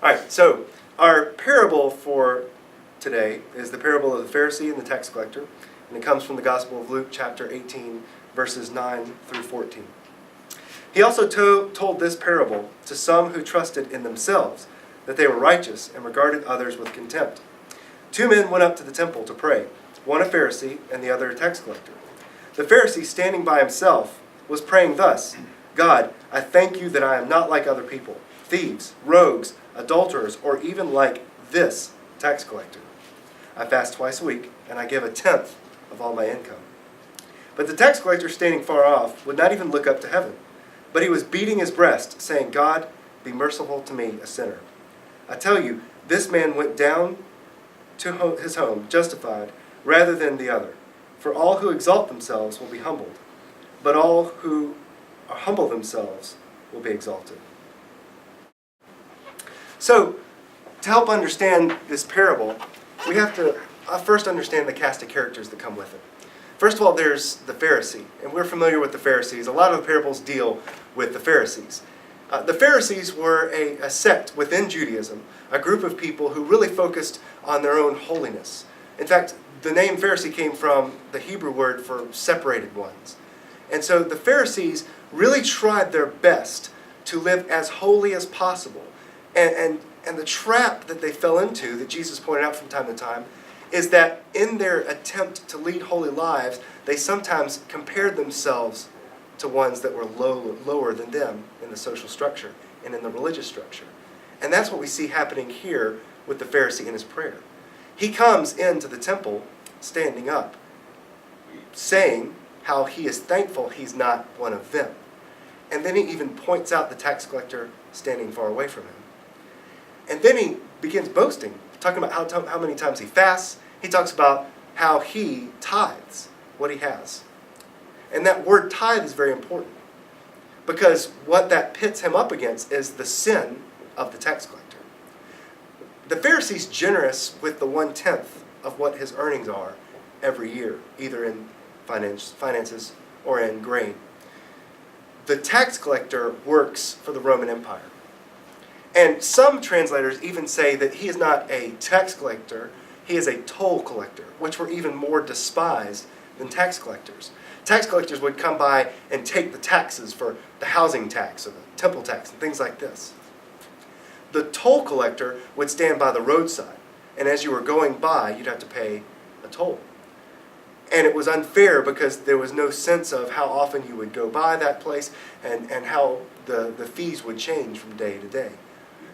All right, so our parable for today is the parable of the Pharisee and the tax collector, and it comes from the Gospel of Luke, chapter 18, verses 9 through 14. He also told this parable to some who trusted in themselves that they were righteous and regarded others with contempt. Two men went up to the temple to pray, one a Pharisee and the other a tax collector. The Pharisee, standing by himself, was praying thus, "God, I thank you that I am not like other people, thieves, rogues, adulterers, or even like this tax collector. I fast twice a week, and I give a tenth of all my income." But the tax collector, standing far off, would not even look up to heaven, but he was beating his breast, saying, "God, be merciful to me, a sinner." I tell you, this man went down to his home justified rather than the other. For all who exalt themselves will be humbled, but all who humble themselves will be exalted. So, to help understand this parable, we have to first understand the cast of characters that come with it. First of all, there's the Pharisee, and we're familiar with the Pharisees. A lot of the parables deal with the Pharisees. The Pharisees were a sect within Judaism, a group of people who really focused on their own holiness. In fact, the name Pharisee came from the Hebrew word for separated ones. And so the Pharisees really tried their best to live as holy as possible. And the trap that they fell into, that Jesus pointed out from time to time, is that in their attempt to lead holy lives, they sometimes compared themselves to ones that were lower than them in the social structure and in the religious structure. And that's what we see happening here with the Pharisee in his prayer. He comes into the temple standing up, saying how he is thankful he's not one of them. And then he even points out the tax collector standing far away from him. And then he begins boasting, talking about how many times he fasts. He talks about how he tithes what he has. And that word tithe is very important, because what that pits him up against is the sin of the tax collector. The Pharisee's generous with the 1/10 of what his earnings are every year, either in finances or in grain. The tax collector works for the Roman Empire. And some translators even say that he is not a tax collector, he is a toll collector, which were even more despised than tax collectors. Tax collectors would come by and take the taxes for the housing tax or the temple tax and things like this. The toll collector would stand by the roadside, and as you were going by, you'd have to pay a toll. And it was unfair because there was no sense of how often you would go by that place and how the fees would change from day to day.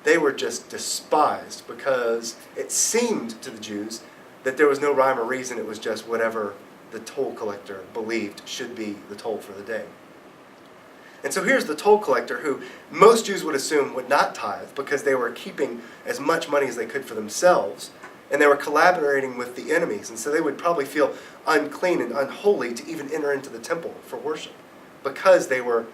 They were just despised because it seemed to the Jews that there was no rhyme or reason. It was just whatever the toll collector believed should be the toll for the day. And so here's the toll collector, who most Jews would assume would not tithe because they were keeping as much money as they could for themselves, and they were collaborating with the enemies, and so they would probably feel unclean and unholy to even enter into the temple for worship because they were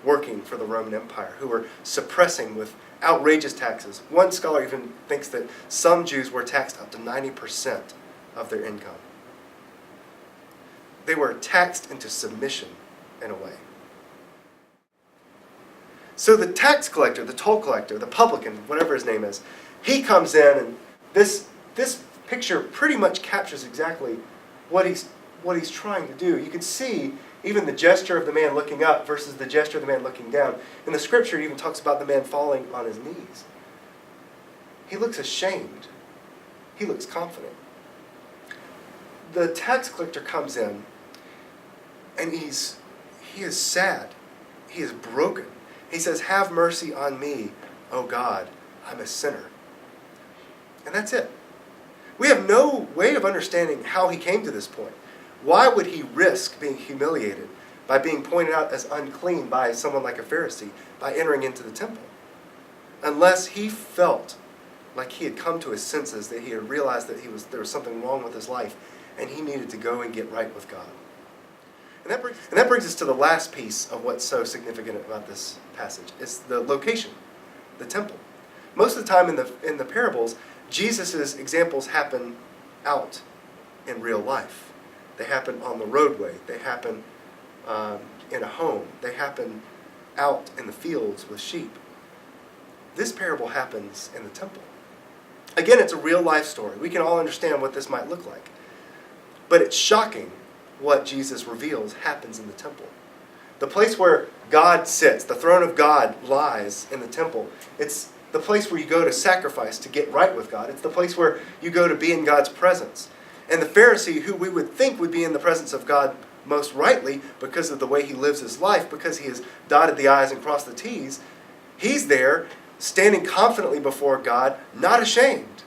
working for the Roman Empire, who were suppressing with outrageous taxes. One scholar even thinks that some Jews were taxed up to 90% of their income. They were taxed into submission in a way. So the tax collector, the toll collector, the publican, whatever his name is, he comes in, and this picture pretty much captures exactly what he's trying to do. You can see even the gesture of the man looking up versus the gesture of the man looking down. In the scripture, it even talks about the man falling on his knees. He looks ashamed. He looks confident. The tax collector comes in, and he is sad. He is broken. He says, "Have mercy on me, O God, I'm a sinner." And that's it. We have no way of understanding how he came to this point. Why would he risk being humiliated by being pointed out as unclean by someone like a Pharisee by entering into the temple? Unless he felt like he had come to his senses, that he had realized that there was something wrong with his life, and he needed to go and get right with God. And that brings us to the last piece of what's so significant about this passage. It's the location, the temple. Most of the time in the parables, Jesus' examples happen out in real life. They happen on the roadway. They happen in a home. They happen out in the fields with sheep. This parable happens in the temple. Again, it's a real life story. We can all understand what this might look like. But it's shocking what Jesus reveals happens in the temple. The place where God sits, the throne of God lies in the temple. It's the place where you go to sacrifice, to get right with God. It's the place where you go to be in God's presence. And the Pharisee, who we would think would be in the presence of God most rightly because of the way he lives his life, because he has dotted the I's and crossed the T's, he's there standing confidently before God, not ashamed.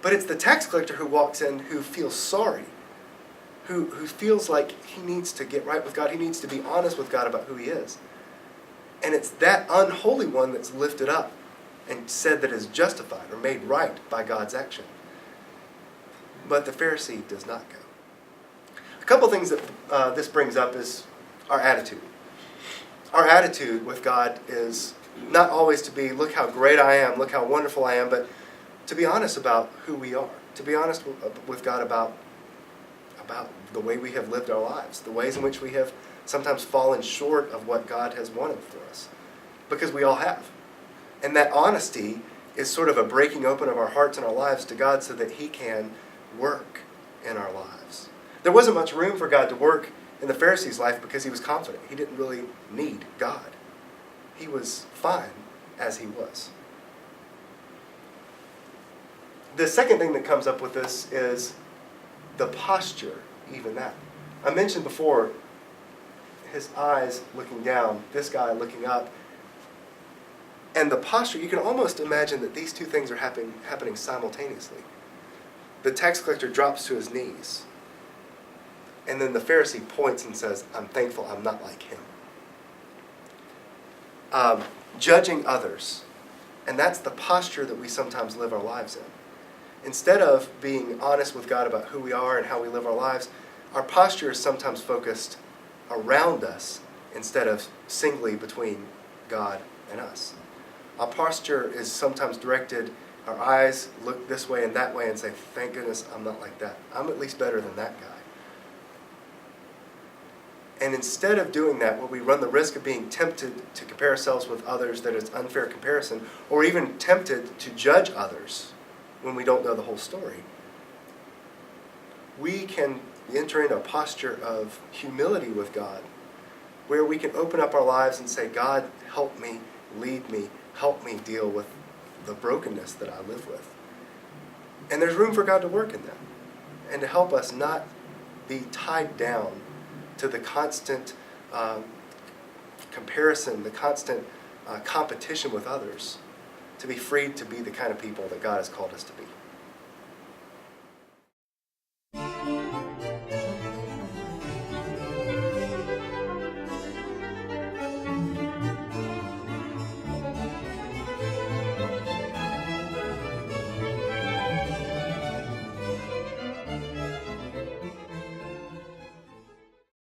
But it's the tax collector who walks in who feels sorry, who feels like he needs to get right with God. He needs to be honest with God about who he is. And it's that unholy one that's lifted up and said that is justified or made right by God's action. But the Pharisee does not go. A couple things that this brings up is our attitude. Our attitude with God is not always to be, look how great I am, look how wonderful I am, but to be honest about who we are. To be honest with God about the way we have lived our lives, the ways in which we have sometimes fallen short of what God has wanted for us. Because we all have. And that honesty is sort of a breaking open of our hearts and our lives to God so that he can work in our lives. There wasn't much room for God to work in the Pharisee's life because he was confident. He didn't really need God. He was fine as he was. The second thing that comes up with this is the posture, even that. I mentioned before his eyes looking down, this guy looking up. And the posture, you can almost imagine that these two things are happening simultaneously. The tax collector drops to his knees. And then the Pharisee points and says, I'm thankful I'm not like him. Judging others. And that's the posture that we sometimes live our lives in. Instead of being honest with God about who we are and how we live our lives, our posture is sometimes focused around us instead of singly between God and us. Our posture is sometimes directed, our eyes look this way and that way and say, thank goodness I'm not like that. I'm at least better than that guy. And instead of doing that, where we run the risk of being tempted to compare ourselves with others that is unfair comparison, or even tempted to judge others when we don't know the whole story, we can enter into a posture of humility with God, where we can open up our lives and say, God, help me, lead me, help me deal with the brokenness that I live with. And there's room for God to work in that, and to help us not be tied down to the constant comparison, the constant competition with others, to be free to be the kind of people that God has called us to be.